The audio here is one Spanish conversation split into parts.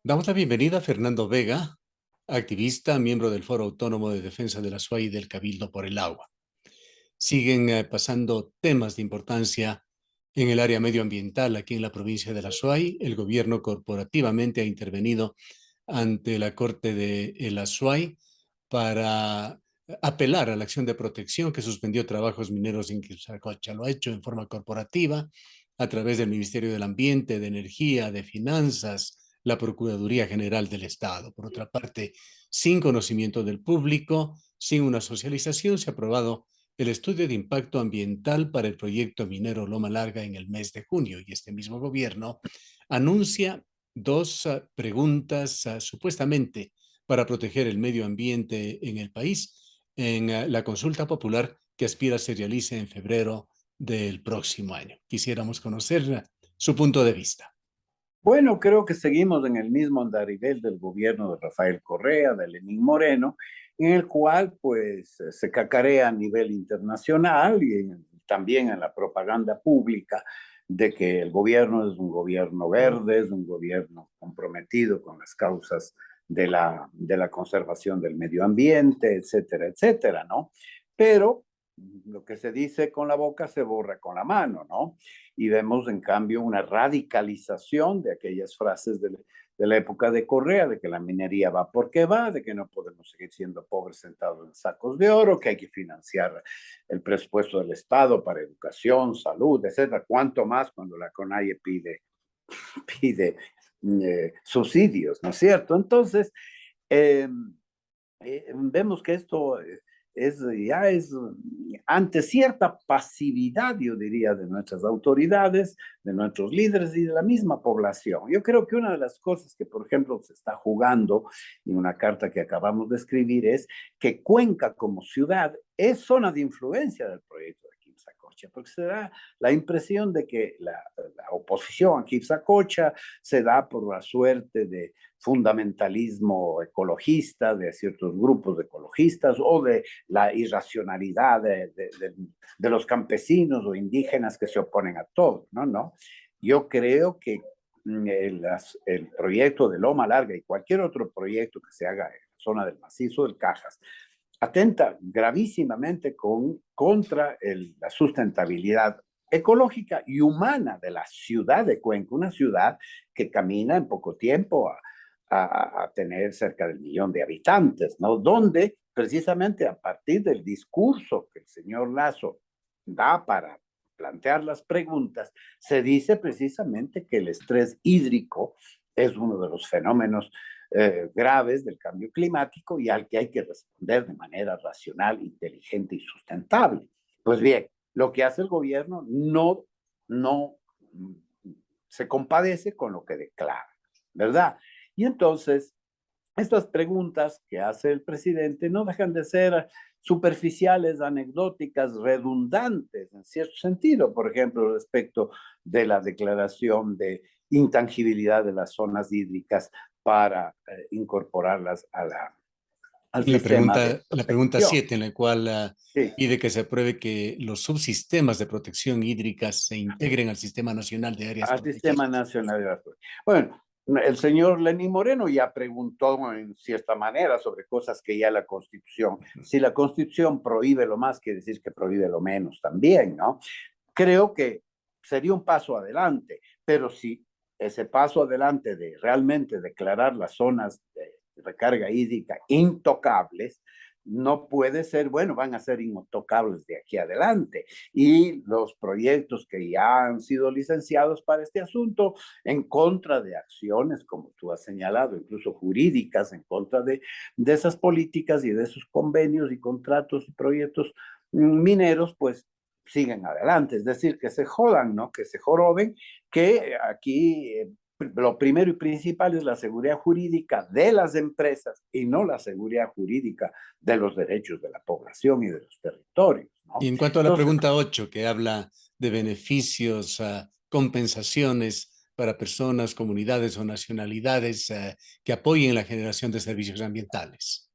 Damos la bienvenida a Fernando Vega, activista, miembro del Foro Autónomo de Defensa de la SUAY y del Cabildo por el Agua. Siguen pasando temas de importancia en el área medioambiental aquí en la provincia de la SUAY. El gobierno corporativamente ha intervenido ante la Corte de la SUAY para apelar a la acción de protección que suspendió trabajos mineros en Quimsacocha. Lo ha hecho en forma corporativa a través del Ministerio del Ambiente, de Energía, de Finanzas, la Procuraduría General del Estado. Por otra parte, sin conocimiento del público, sin una socialización, se ha aprobado el estudio de impacto ambiental para el proyecto minero Loma Larga en el mes de junio, y este mismo gobierno anuncia dos preguntas supuestamente para proteger el medio ambiente en el país en la consulta popular que aspira se realice en febrero del próximo año. Quisiéramos conocer su punto de vista. Bueno, creo que seguimos en el mismo andarivel del gobierno de Rafael Correa, de Lenín Moreno, en el cual pues se cacarea a nivel internacional y también en la propaganda pública de que el gobierno es un gobierno verde, es un gobierno comprometido con las causas de la conservación del medio ambiente, etcétera, etcétera, ¿no? Pero lo que se dice con la boca se borra con la mano, ¿no? Y vemos en cambio una radicalización de aquellas frases de la época de Correa, de que la minería va porque va, de que no podemos seguir siendo pobres sentados en sacos de oro, que hay que financiar el presupuesto del Estado para educación, salud, etcétera. Cuanto más cuando la CONAIE pide subsidios, ¿no es cierto? Entonces, eh, vemos que esto ya es ante cierta pasividad, yo diría, de nuestras autoridades, de nuestros líderes y de la misma población. Yo creo que una de las cosas que, por ejemplo, se está jugando en una carta que acabamos de escribir es que Cuenca como ciudad es zona de influencia del proyecto de Quimsacocha, porque se da la impresión de que la oposición a Quimsacocha se da por la suerte de fundamentalismo ecologista de ciertos grupos de ecologistas o de la irracionalidad de los campesinos o indígenas que se oponen a todo, ¿no? ¿No? Yo creo que el proyecto de Loma Larga y cualquier otro proyecto que se haga en la zona del macizo del Cajas atenta gravísimamente contra la sustentabilidad ecológica y humana de la ciudad de Cuenca, una ciudad que camina en poco tiempo a tener cerca del 1 millón de habitantes, ¿no? Donde precisamente a partir del discurso que el señor Lazo da para plantear las preguntas, se dice precisamente que el estrés hídrico es uno de los fenómenos graves del cambio climático y al que hay que responder de manera racional, inteligente y sustentable. Pues bien, lo que hace el gobierno no se compadece con lo que declara, ¿verdad? Y entonces, estas preguntas que hace el presidente no dejan de ser superficiales, anecdóticas, redundantes en cierto sentido, por ejemplo, respecto de la declaración de intangibilidad de las zonas hídricas para incorporarlas al sistema de La pregunta protección. 7, en la cual Sí, pide que se apruebe que los subsistemas de protección hídrica se integren al Sistema Nacional de Áreas al Sistema Protegidas. Nacional de la Protección. Bueno, el señor Lenín Moreno ya preguntó en cierta manera sobre cosas que ya la Constitución, si la Constitución prohíbe lo más, quiere decir que prohíbe lo menos también, ¿no? Creo que sería un paso adelante, pero si ese paso adelante de realmente declarar las zonas de recarga hídrica intocables, no puede ser, bueno, van a ser intocables de aquí adelante. Y los proyectos que ya han sido licenciados para este asunto, en contra de acciones, como tú has señalado, incluso jurídicas, en contra de esas políticas y de esos convenios y contratos y proyectos mineros, pues siguen adelante. Es decir, que se jodan, ¿no? Que se joroben, que aquí lo primero y principal es la seguridad jurídica de las empresas y no la seguridad jurídica de los derechos de la población y de los territorios, Y ¿no? en cuanto a la Entonces, pregunta 8, que habla de beneficios, compensaciones para personas, comunidades o nacionalidades que apoyen la generación de servicios ambientales.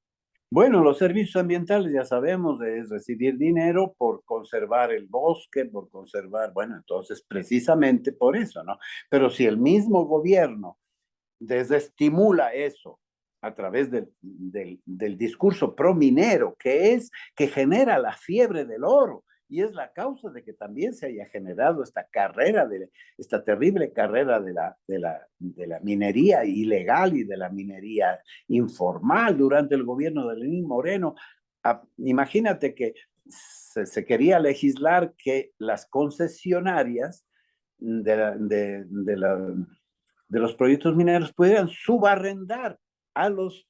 bueno, los servicios ambientales ya sabemos es recibir dinero por conservar el bosque, por conservar, bueno, entonces precisamente por eso, ¿no? Pero si el mismo gobierno desestimula eso a través del discurso prominero, que genera la fiebre del oro, y es la causa de que también se haya generado esta terrible carrera de la minería ilegal y de la minería informal durante el gobierno de Lenín Moreno. Imagínate que se quería legislar que las concesionarias de los proyectos mineros pudieran subarrendar a los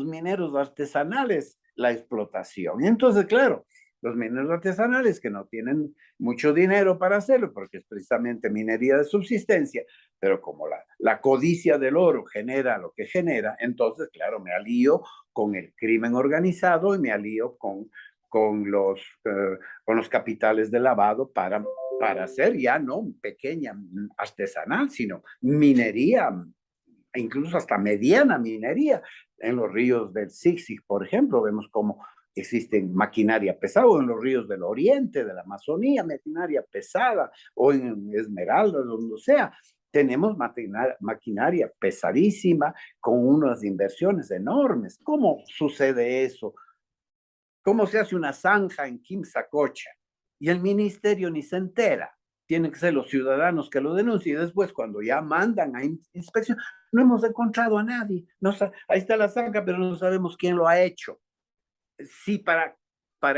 mineros artesanales la explotación. Y entonces, claro, los mineros artesanales que no tienen mucho dinero para hacerlo, porque es precisamente minería de subsistencia, pero como la codicia del oro genera lo que genera, entonces, claro, me alío con el crimen organizado y me alío con los capitales de lavado para hacer ya no pequeña artesanal, sino minería, incluso hasta mediana minería. En los ríos del Sixic, por ejemplo, vemos cómo existen maquinaria pesada, o en los ríos del oriente, de la Amazonía, maquinaria pesada, o en Esmeralda, donde sea. Tenemos maquinaria pesadísima con unas inversiones enormes. ¿Cómo sucede eso? ¿Cómo se hace una zanja en Quimsacocha? Y el ministerio ni se entera. Tienen que ser los ciudadanos que lo denuncien. Y después, cuando ya mandan a inspección, no hemos encontrado a nadie. No, ahí está la zanja, pero no sabemos quién lo ha hecho. Si para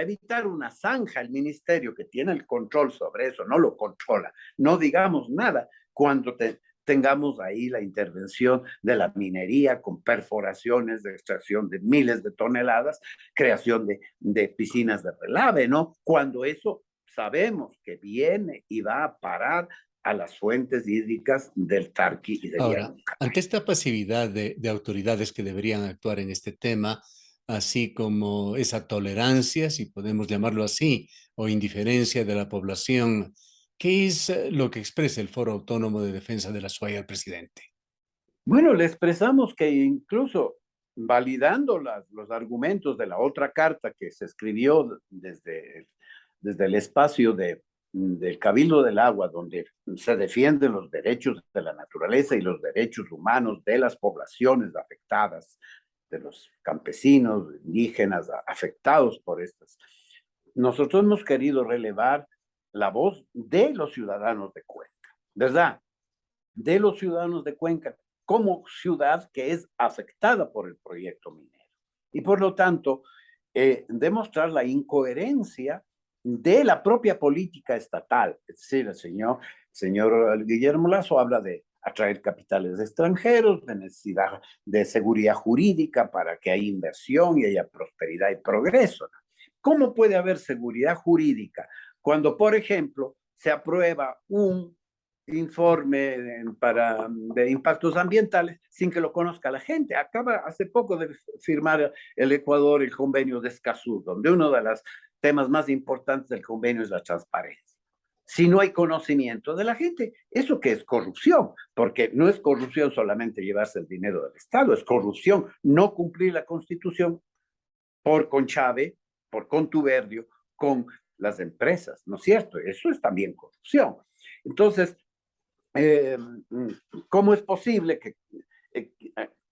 evitar una zanja, el ministerio que tiene el control sobre eso no lo controla, no digamos nada cuando tengamos ahí la intervención de la minería con perforaciones de extracción de miles de toneladas, creación de piscinas de relave, ¿no? Cuando eso sabemos que viene y va a parar a las fuentes hídricas del Tarqui y del Ahora, Yaruncay. ante esta pasividad de autoridades que deberían actuar en este tema, así como esa tolerancia, si podemos llamarlo así, o indiferencia de la población, ¿qué es lo que expresa el Foro Autónomo de Defensa de la SUAY al presidente? Bueno, le expresamos que incluso validando los argumentos de la otra carta que se escribió desde el espacio del Cabildo del Agua, donde se defienden los derechos de la naturaleza y los derechos humanos de las poblaciones afectadas, de los campesinos, indígenas afectados por estas. Nosotros hemos querido relevar la voz de los ciudadanos de Cuenca, ¿verdad? De los ciudadanos de Cuenca como ciudad que es afectada por el proyecto minero. Y por lo tanto, demostrar la incoherencia de la propia política estatal. Es decir, el señor Guillermo Lasso habla de atraer capitales extranjeros, de necesidad de seguridad jurídica para que haya inversión y haya prosperidad y progreso. ¿Cómo puede haber seguridad jurídica cuando, por ejemplo, se aprueba un informe de impactos ambientales sin que lo conozca la gente? Acaba hace poco de firmar el Ecuador el convenio de Escazú, donde uno de los temas más importantes del convenio es la transparencia. Si no hay conocimiento de la gente, ¿eso qué es? Corrupción, porque no es corrupción solamente llevarse el dinero del Estado, es corrupción no cumplir la Constitución por conchave, por contubernio con las empresas, ¿no es cierto? Eso es también corrupción. Entonces, ¿cómo es posible que,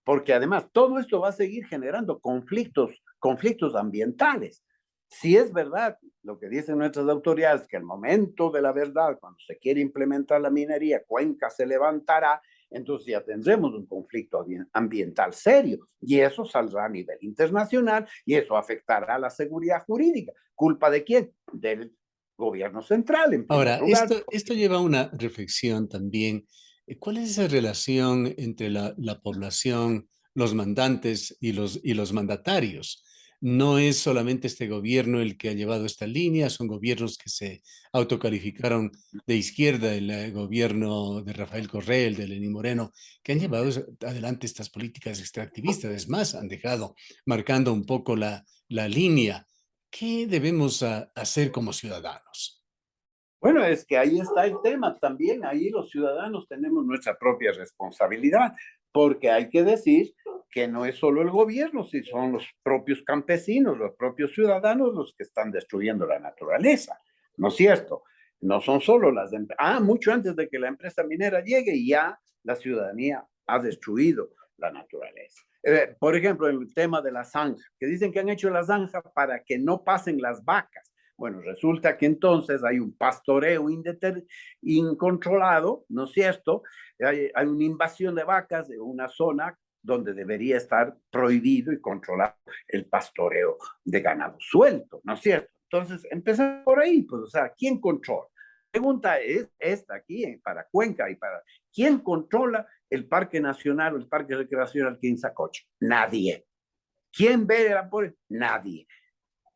porque además todo esto va a seguir generando conflictos ambientales? Si es verdad lo que dicen nuestras autoridades, que al momento de la verdad, cuando se quiere implementar la minería, Cuenca se levantará, entonces ya tendremos un conflicto ambiental serio y eso saldrá a nivel internacional y eso afectará a la seguridad jurídica. ¿Culpa de quién? Del gobierno central, en primer Ahora, lugar. esto lleva a una reflexión también. ¿Cuál es esa relación entre la población, los mandantes y los mandatarios? No es solamente este gobierno el que ha llevado esta línea, son gobiernos que se autocalificaron de izquierda, el gobierno de Rafael Correa, el de Lenín Moreno, que han llevado adelante estas políticas extractivistas. Es más, han dejado marcando un poco la línea. ¿Qué debemos hacer como ciudadanos? Bueno, es que ahí está el tema también. Ahí los ciudadanos tenemos nuestra propia responsabilidad, porque hay que decir que no es solo el gobierno, si son los propios campesinos, los propios ciudadanos los que están destruyendo la naturaleza, ¿no es cierto? No son solo mucho antes de que la empresa minera llegue, ya la ciudadanía ha destruido la naturaleza. Por ejemplo, el tema de la zanja, que dicen que han hecho la zanja para que no pasen las vacas. Bueno, resulta que entonces hay un pastoreo incontrolado, ¿no es cierto? Hay una invasión de vacas de una zona donde debería estar prohibido y controlado el pastoreo de ganado suelto, ¿no es cierto? Entonces, empezamos por ahí, pues, o sea, ¿quién controla? La pregunta es esta aquí, para Cuenca y para... ¿Quién controla el Parque Nacional o el Parque Recreacional Quinzacocha? Nadie. ¿Quién ve la por? Nadie.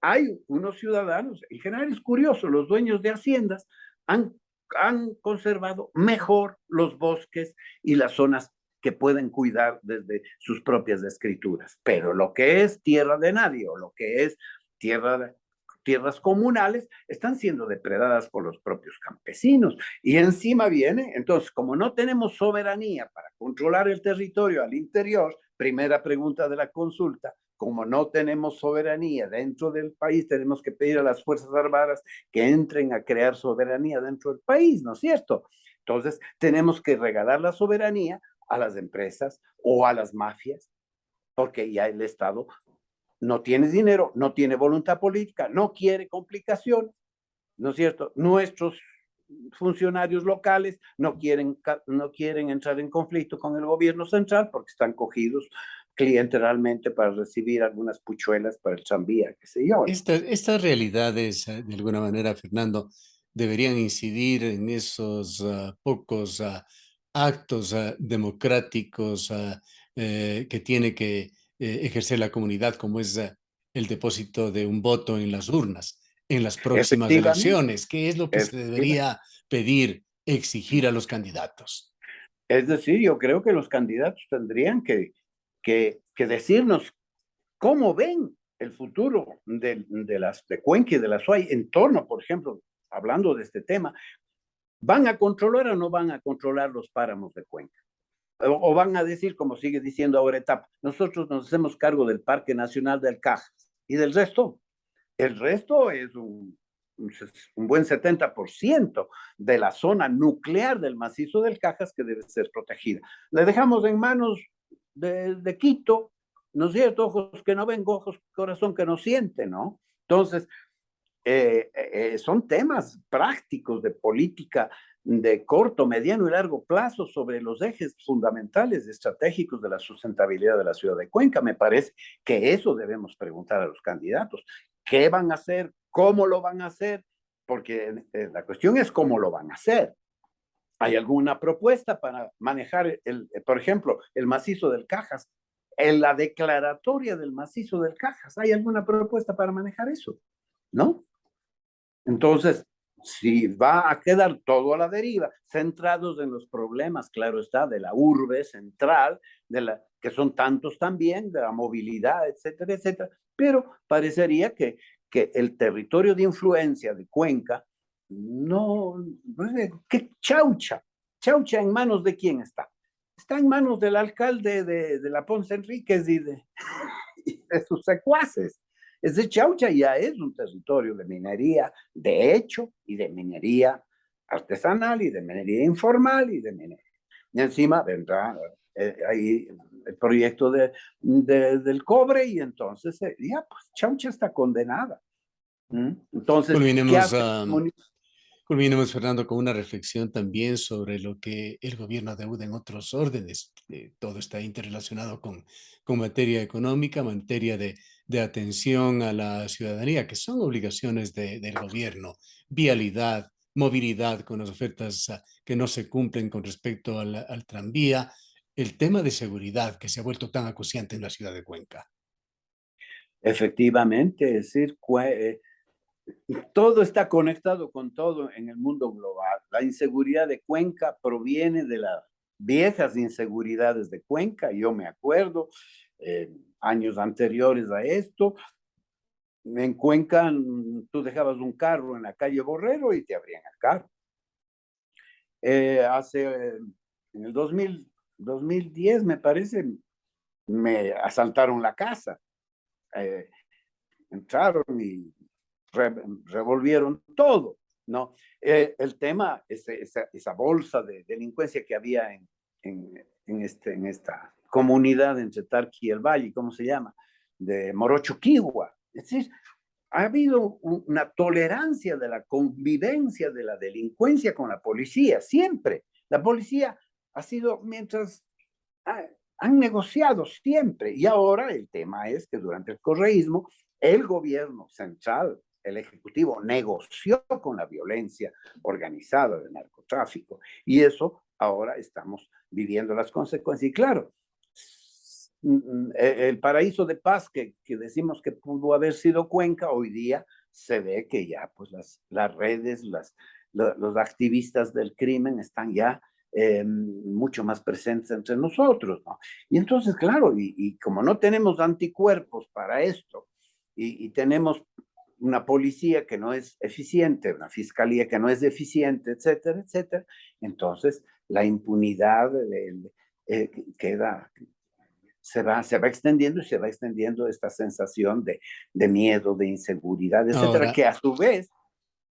Hay unos ciudadanos, en general es curioso, los dueños de haciendas han conservado mejor los bosques y las zonas que pueden cuidar desde sus propias escrituras. Pero lo que es tierra de nadie o lo que es tierras comunales están siendo depredadas por los propios campesinos. Y encima viene, entonces, como no tenemos soberanía para controlar el territorio al interior, primera pregunta de la consulta, como no tenemos soberanía dentro del país, tenemos que pedir a las Fuerzas Armadas que entren a crear soberanía dentro del país, ¿no es cierto? Entonces, tenemos que regalar la soberanía a las empresas o a las mafias, porque ya el Estado no tiene dinero, no tiene voluntad política, no quiere complicación, ¿no es cierto? Nuestros funcionarios locales no quieren entrar en conflicto con el gobierno central porque están cogidos clientelarmente para recibir algunas puchuelas para el tranvía, qué sé yo. Estas realidades, de alguna manera, Fernando, deberían incidir en esos pocos actos democráticos que tiene que ejercer la comunidad, como es el depósito de un voto en las urnas, en las próximas Efectivamente, elecciones. ¿Qué es lo que se efectivamente. debería pedir, exigir a los candidatos? Es decir, yo creo que los candidatos tendrían que decirnos cómo ven el futuro de Cuenca y de la SUAY en torno, por ejemplo, hablando de este tema, ¿van a controlar o no van a controlar los páramos de Cuenca? O van a decir, como sigue diciendo ahora Etapa, nosotros nos hacemos cargo del Parque Nacional del Cajas y del resto. El resto es un buen 70% de la zona nuclear del macizo del Cajas que debe ser protegida. Le dejamos en manos de Quito, ¿no es cierto? Ojos que no ven, ojos, corazón que no siente, ¿no? Entonces, son temas prácticos de política de corto, mediano y largo plazo sobre los ejes fundamentales estratégicos de la sustentabilidad de la ciudad de Cuenca. Me parece que eso debemos preguntar a los candidatos. ¿Qué van a hacer? ¿Cómo lo van a hacer? Porque la cuestión es cómo lo van a hacer. ¿Hay alguna propuesta para manejar, por ejemplo, el macizo del Cajas? En la declaratoria del macizo del Cajas, ¿hay alguna propuesta para manejar eso? ¿No? Entonces, si va a quedar todo a la deriva, centrados en los problemas, claro está, de la urbe central, que son tantos también, de la movilidad, etcétera, etcétera, pero parecería que el territorio de influencia de Cuenca, no es que Chaucha en manos de quién está. Está en manos del alcalde de la Ponce Enríquez y de sus secuaces. Ese Chaucha ya es un territorio de minería de hecho y de minería artesanal y de minería informal y de minería. Y encima vendrá ahí el proyecto del cobre y entonces ya pues Chaucha está condenada. Entonces, ¿qué Culminemos, hace? culminemos, Fernando, con una reflexión también sobre lo que el gobierno deuda en otros órdenes. Todo está interrelacionado con materia económica, materia de atención a la ciudadanía, que son obligaciones del gobierno, vialidad, movilidad con las ofertas que no se cumplen con respecto al tranvía, el tema de seguridad que se ha vuelto tan acuciante en la ciudad de Cuenca. Efectivamente, es decir, todo está conectado con todo en el mundo global. La inseguridad de Cuenca proviene de las viejas inseguridades de Cuenca. Yo me acuerdo, años anteriores a esto, en Cuenca tú dejabas un carro en la calle Borrero y te abrían el carro. En el 2010, me parece, me asaltaron la casa. Entraron y revolvieron todo, ¿no? El tema, esa bolsa de delincuencia que había en esta comunidad entre Tarqui y el Valle, ¿cómo se llama? De Morochoquigua. Es decir, ha habido una tolerancia de la convivencia de la delincuencia con la policía, siempre. La policía ha sido, mientras han negociado siempre, y ahora el tema es que durante el correísmo, el gobierno central, el ejecutivo, negoció con la violencia organizada del narcotráfico, y eso ahora estamos viviendo las consecuencias. Y claro, el paraíso de paz que decimos que pudo haber sido Cuenca, hoy día se ve que ya pues las redes, los activistas del crimen están ya mucho más presentes entre nosotros, ¿no? Y entonces, claro, y como no tenemos anticuerpos para esto, y tenemos una policía que no es eficiente, una fiscalía que no es eficiente, etcétera, etcétera, entonces la impunidad queda, se va extendiendo y se va extendiendo esta sensación de miedo, de inseguridad, etcétera, Ahora, que a su vez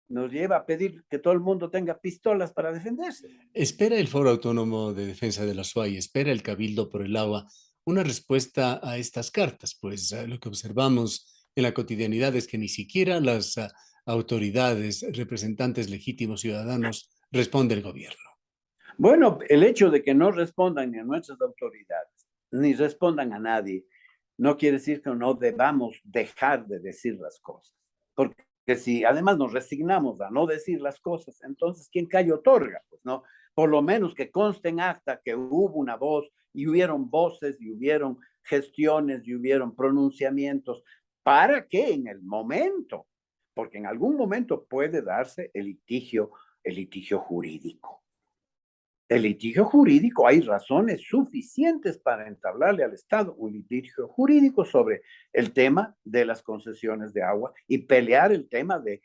nos lleva a pedir que todo el mundo tenga pistolas para defenderse. ¿espera el Foro Autónomo de Defensa de la SUAY, espera el Cabildo por el Agua una respuesta a estas cartas? Pues lo que observamos en la cotidianidad es que ni siquiera las autoridades, representantes legítimos ciudadanos, responde el gobierno. Bueno, el hecho de que no respondan ni a nuestras autoridades, ni respondan a nadie, no quiere decir que no debamos dejar de decir las cosas. Porque si además nos resignamos a no decir las cosas, entonces ¿quién calla otorga? Pues no, por lo menos que conste en acta que hubo una voz y hubieron voces y hubieron gestiones y hubieron pronunciamientos para que en el momento, porque en algún momento puede darse el litigio jurídico. El litigio jurídico, hay razones suficientes para entablarle al Estado un litigio jurídico sobre el tema de las concesiones de agua y pelear el tema de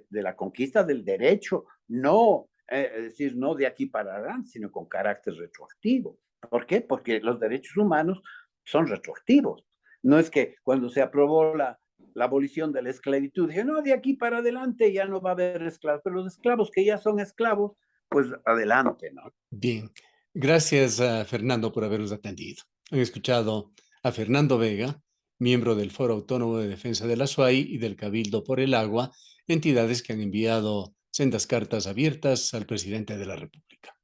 la conquista del derecho, no, es decir, no de aquí para adelante, sino con carácter retroactivo. ¿Por qué? Porque los derechos humanos son retroactivos. No es que cuando se aprobó la abolición de la esclavitud, dije, no, de aquí para adelante ya no va a haber esclavos, pero los esclavos que ya son esclavos, pues adelante, ¿no? Bien, gracias a Fernando por habernos atendido. Han escuchado a Fernando Vega, miembro del Foro Autónomo de Defensa de la SUAY y del Cabildo por el Agua, entidades que han enviado sendas cartas abiertas al presidente de la República.